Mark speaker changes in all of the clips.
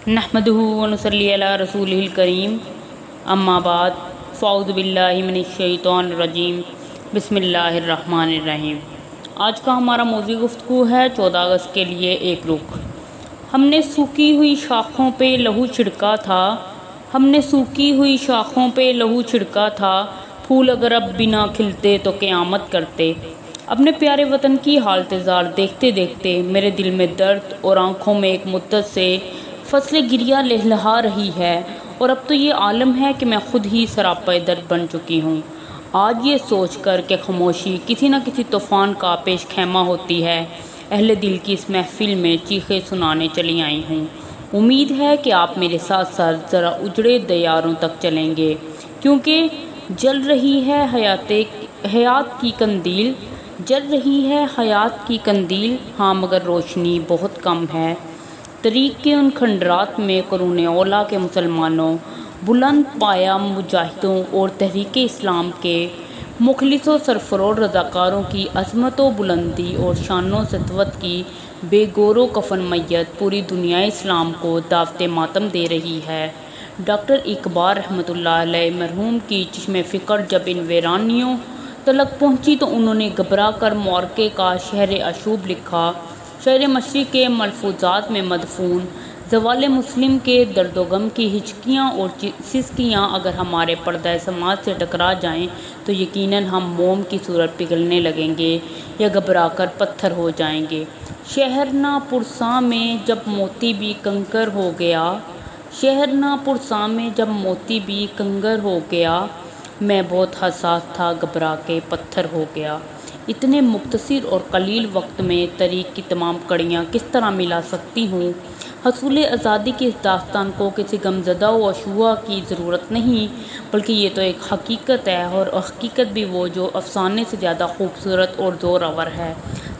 Speaker 1: نحمدہ ونصلی علی رسولہ الکریم، اما بعد، فاعوذ باللہ من الشیطان الرجیم، بسم اللہ الرحمن الرحیم۔ آج کا ہمارا موضوع گفتگو ہے 14 اگست کے لیے ایک رخ۔ ہم نے سوکھی ہوئی شاخوں پہ لہو چھڑکا تھا، ہم نے سوکھی ہوئی شاخوں پہ لہو چھڑکا تھا، پھول اگر اب بھی نہ کھلتے تو قیامت کرتے۔ اپنے پیارے وطن کی حالت زار دیکھتے دیکھتے میرے دل میں درد اور آنکھوں میں ایک مدت سے فصل گریہ لہلہا رہی ہے، اور اب تو یہ عالم ہے کہ میں خود ہی سراپے درد بن چکی ہوں۔ آج یہ سوچ کر کہ خاموشی کسی نہ کسی طوفان کا پیش خیمہ ہوتی ہے، اہل دل کی اس محفل میں چیخیں سنانے چلی آئی ہوں۔ امید ہے کہ آپ میرے ساتھ ساتھ ذرا اجڑے دیاروں تک چلیں گے، کیونکہ جل رہی ہے حیات کی قندیل، جل رہی ہے حیات کی قندیل، ہاں مگر روشنی بہت کم ہے۔ طریق کے ان کھنڈرات میں قرون اولیٰ کے مسلمانوں، بلند پایہ مجاہدوں اور تحریک اسلام کے مخلص و سرفراز رضاکاروں کی عظمت و بلندی اور شان و سطوت کی بے گور و کفن میت پوری دنیا اسلام کو دعوت ماتم دے رہی ہے۔ ڈاکٹر اقبال رحمۃ اللہ علیہ مرحوم کی چشم فکر جب ان ویرانیوں تلک پہنچی تو انہوں نے گھبرا کر معرکے کا شہر اشوب لکھا۔ شہر مشرق کے ملفوظات میں مدفون زوال مسلم کے درد و غم کی ہچکیاں اور سسکیاں اگر ہمارے پردہ سماج سے ٹکرا جائیں تو یقیناً ہم موم کی صورت پگھلنے لگیں گے یا گھبرا کر پتھر ہو جائیں گے۔ شہر نا پرساں میں جب موتی بھی کنکر ہو گیا، شہر نا پرساں میں جب موتی بھی کنکر ہو گیا، میں بہت حساس تھا گھبرا کے پتھر ہو گیا۔ اتنے مختصر اور قلیل وقت میں طریق کی تمام کڑیاں کس طرح ملا سکتی ہوں؟ حصول آزادی کی اس داستان کو کسی غمزدہ و اشوہ کی ضرورت نہیں، بلکہ یہ تو ایک حقیقت ہے، اور حقیقت بھی وہ جو افسانے سے زیادہ خوبصورت اور زورآور ہے۔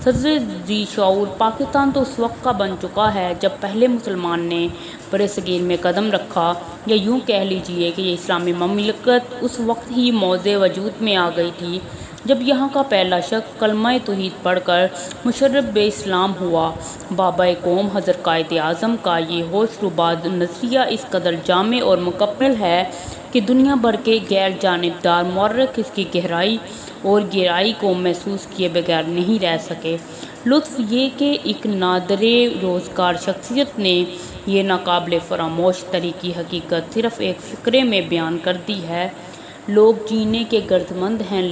Speaker 1: صدر ذی شعور پاکستان تو اس وقت کا بن چکا ہے جب پہلے مسلمان نے بر صغیر میں قدم رکھا، یا یوں کہہ لیجئے کہ یہ اسلامی مملکت اس وقت ہی موضع وجود میں آ گئی تھی جب یہاں کا پہلا شخص کلمہ توحید پڑھ کر مشرف اسلام ہوا۔ بابا قوم حضرت قائد اعظم کا یہ ہوش ربا نظریہ اس قدر جامع اور مکمل ہے کہ دنیا بھر کے غیر جانبدار مورخ اس کی گہرائی اور گہرائی کو محسوس کیے بغیر نہیں رہ سکے۔ لطف یہ کہ ایک نادر روزگار شخصیت نے یہ ناقابل فراموش تاریخی حقیقت صرف ایک فقرے میں بیان کر دی ہے۔ لوگ جینے کے غرضمند ہیں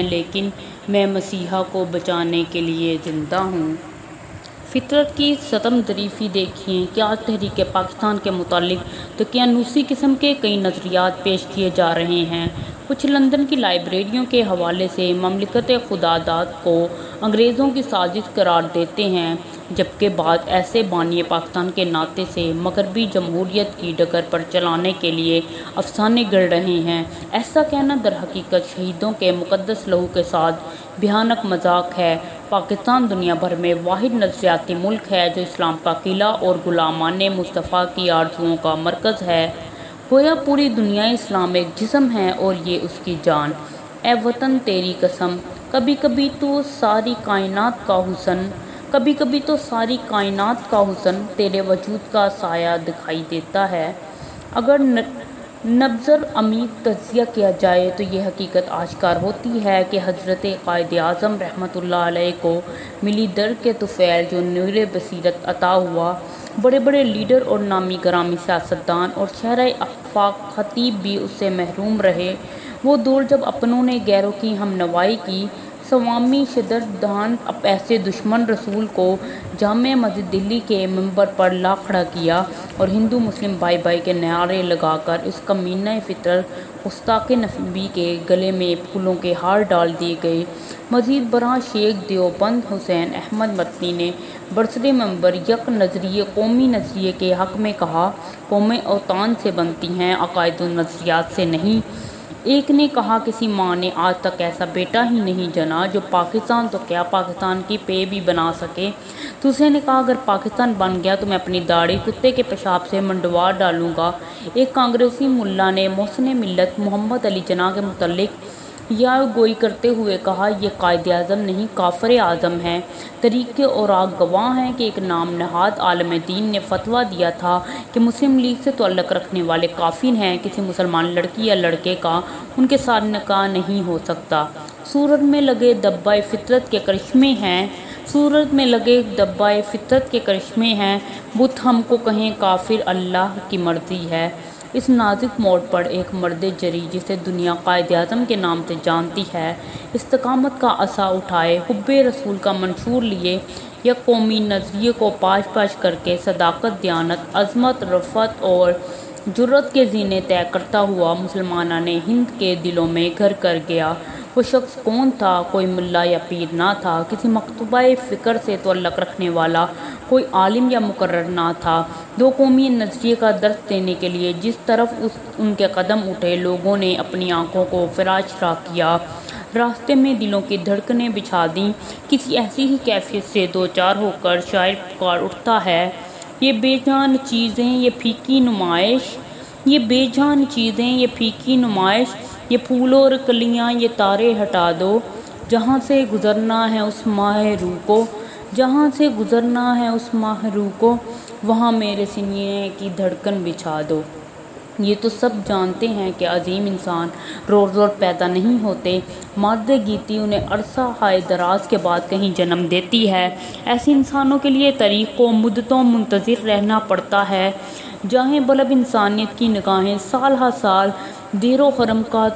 Speaker 1: لیکن میں مسیحا کو بچانے کے لیے زندہ ہوں۔ فطرت کی ستم ظریفی دیکھیے کہ آج تحریک پاکستان کے متعلق دقیانوسی قسم کے کئی نظریات پیش کیے جا رہے ہیں۔ کچھ لندن کی لائبریریوں کے حوالے سے مملکت خداداد کو انگریزوں کی سازش قرار دیتے ہیں، جبکہ بعض ایسے بانی پاکستان کے ناطے سے مغربی جمہوریت کی ڈگر پر چلانے کے لیے افسانے گڑھ رہے ہیں۔ ایسا کہنا در حقیقت شہیدوں کے مقدس لہو کے ساتھ بھیانک مذاق ہے۔ پاکستان دنیا بھر میں واحد نظریاتی ملک ہے جو اسلام کا قلعہ اور غلامان مصطفیٰ کی آرزوؤں کا مرکز ہے۔ گویا پوری دنیا اسلام ایک جسم ہے اور یہ اس کی جان۔ اے وطن تیری قسم، کبھی کبھی تو ساری کائنات کا حسن تیرے وجود کا سایہ دکھائی دیتا ہے۔ اگر نبضر عمیق تجزیہ کیا جائے تو یہ حقیقت آشکار ہوتی ہے کہ حضرت قائد اعظم رحمۃ اللہ علیہ کو ملی درد کے طفیل جو نور بصیرت عطا ہوا، بڑے بڑے لیڈر اور نامی گرامی سیاستدان اور شہرۂ آفاق خطیب بھی اس سے محروم رہے۔ وہ دور جب اپنوں نے غیروں کی ہمنوائی کی، سوامی شدردان ایسے دشمن رسول کو جامع مسجد دلی کے منبر پر لا کھڑا کیا اور ہندو مسلم بھائی بھائی کے نعرے لگا کر اس کمینہ فطر گستاخ نبی کے گلے میں پھولوں کے ہار ڈال دیے گئے۔ مزید برآں شیخ دیوبند حسین احمد مدنی نے برسر منبر یک نظریے قومی نظریے کے حق میں کہا، قومیں اوطان سے بنتی ہیں، عقائد و نظریات سے نہیں۔ ایک نے کہا کسی ماں نے آج تک ایسا بیٹا ہی نہیں جنا جو پاکستان تو کیا پاکستان کی پے بھی بنا سکے۔ دوسرے نے کہا اگر پاکستان بن گیا تو میں اپنی داڑھی کتے کے پیشاب سے منڈوا ڈالوں گا۔ ایک کانگریسی ملا نے محسن ملت محمد علی جناح کے متعلق یا گوئی کرتے ہوئے کہا، یہ قائد اعظم نہیں کافر اعظم ہے۔ تاریخ کے اوراق گواہ ہیں کہ ایک نام نہاد عالم دین نے فتویٰ دیا تھا کہ مسلم لیگ سے تعلق رکھنے والے کافر ہیں، کسی مسلمان لڑکی یا لڑکے کا ان کے ساتھ نکاح نہیں ہو سکتا۔ سورج میں لگے دبہ فطرت کے کرشمے ہیں، سورج میں لگے دبہ فطرت کے کرشمے ہیں، بت ہم کو کہیں کافر، اللہ کی مرضی ہے۔ اس نازک موڑ پر ایک مرد جری جسے دنیا قائد اعظم کے نام سے جانتی ہے، استقامت کا عصا اٹھائے، حب رسول کا منشور لیے، یا قومی نظریے کو پاش پاش کر کے صداقت، دیانت، عظمت، رفعت اور جرأت کے زینے طے کرتا ہوا مسلمانان ہند کے دلوں میں گھر کر گیا۔ وہ شخص کون تھا؟ کوئی ملا یا پیر نہ تھا، کسی مکتبہ فکر سے تعلق رکھنے والا کوئی عالم یا مقرر نہ تھا۔ دو قومی نظریے کا درس دینے کے لیے جس طرف ان کے قدم اٹھے، لوگوں نے اپنی آنکھوں کو فراش راہ کیا، راستے میں دلوں کی دھڑکنیں بچھا دیں۔ کسی ایسی ہی کیفیت سے دوچار ہو کر شاعر پکار اٹھتا ہے، یہ بے جان چیزیں یہ پھیکی نمائش، یہ بے جان چیزیں یہ پھیکی نمائش، یہ پھول اور کلیاں یہ تارے ہٹا دو، جہاں سے گزرنا ہے اس ماہ روح کو، جہاں سے گزرنا ہے اس ماہ روح کو، وہاں میرے سینے کی دھڑکن بچھا دو۔ یہ تو سب جانتے ہیں کہ عظیم انسان روز روز پیدا نہیں ہوتے، مادہ گیتی انہیں عرصہ ہائے دراز کے بعد کہیں جنم دیتی ہے۔ ایسے انسانوں کے لیے تاریخ کو مدتوں منتظر رہنا پڑتا ہے، جہاں بلب انسانیت کی نگاہیں سال ہر سال دیر و حرم کا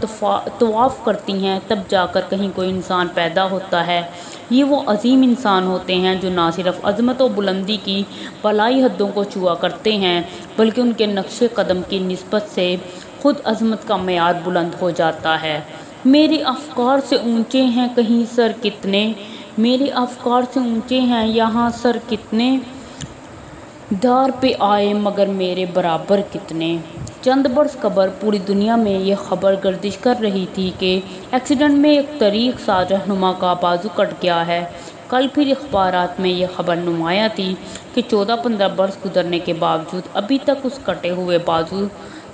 Speaker 1: طواف کرتی ہیں، تب جا کر کہیں کوئی انسان پیدا ہوتا ہے۔ یہ وہ عظیم انسان ہوتے ہیں جو نہ صرف عظمت و بلندی کی بالائی حدوں کو چھوا کرتے ہیں، بلکہ ان کے نقش قدم کی نسبت سے خود عظمت کا معیار بلند ہو جاتا ہے۔ میرے افکار سے اونچے ہیں کہیں سر کتنے، میرے افکار سے اونچے ہیں یہاں سر کتنے، دار پہ آئے مگر میرے برابر کتنے۔ چند برس قبل پوری دنیا میں یہ خبر گردش کر رہی تھی کہ ایکسیڈنٹ میں ایک تاریخ ساز رہنما کا بازو کٹ گیا ہے۔ کل پھر اخبارات میں یہ خبر نمایاں تھی کہ 14-15 برس گزرنے کے باوجود ابھی تک اس کٹے ہوئے بازو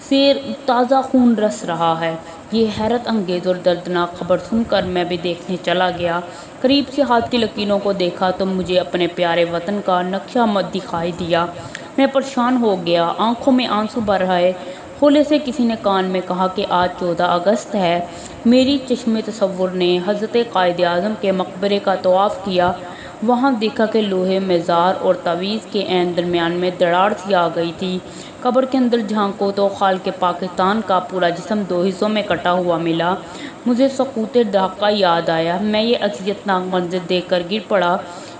Speaker 1: سے تازہ خون رس رہا ہے۔ یہ حیرت انگیز اور دردناک خبر سن کر میں بھی دیکھنے چلا گیا۔ قریب سے ہاتھ کی لکیروں کو دیکھا تو مجھے اپنے پیارے وطن کا نقشہ مت دکھائی دیا۔ میں پریشان ہو گیا، آنکھوں میں آنسو بہہ آئے۔ کھولے سے کسی نے کان میں کہا کہ آج 14 اگست ہے۔ میری چشم تصور نے حضرت قائد اعظم کے مقبرے کا طواف کیا۔ وہاں دیکھا کہ لوہے مزار اور تعویذ کے عین درمیان میں دراڑ سی آ گئی تھی۔ قبر کے اندر جھانکو تو خالق پاکستان کا پورا جسم 2 حصوں میں کٹا ہوا ملا۔ مجھے سقوط ڈھاکہ یاد آیا۔ میں یہ اذیت ناک منظر دیکھ کر گر پڑا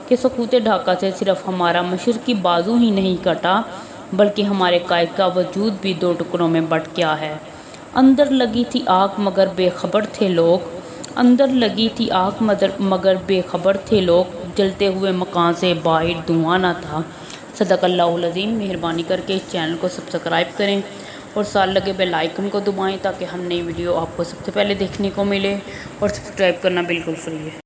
Speaker 1: کہ سقوط ڈھاکہ سے صرف ہمارا مشرقی بازو ہی نہیں کٹا، بلکہ ہمارے قائد کا وجود بھی 2 ٹکڑوں میں بٹ گیا ہے۔ اندر لگی تھی آگ مگر بے خبر تھے لوگ، اندر لگی تھی آگ مگر بے خبر تھے لوگ، جلتے ہوئے مکان سے باہر دھواں نہ تھا۔ صدق اللہ العظیم۔ مہربانی کر کے اس چینل کو سبسکرائب کریں اور ساتھ لگے بیل آئیکن کو دبائیں تاکہ ہر نئی ویڈیو آپ کو سب سے پہلے دیکھنے کو ملے، اور سبسکرائب کرنا بالکل فری ہے۔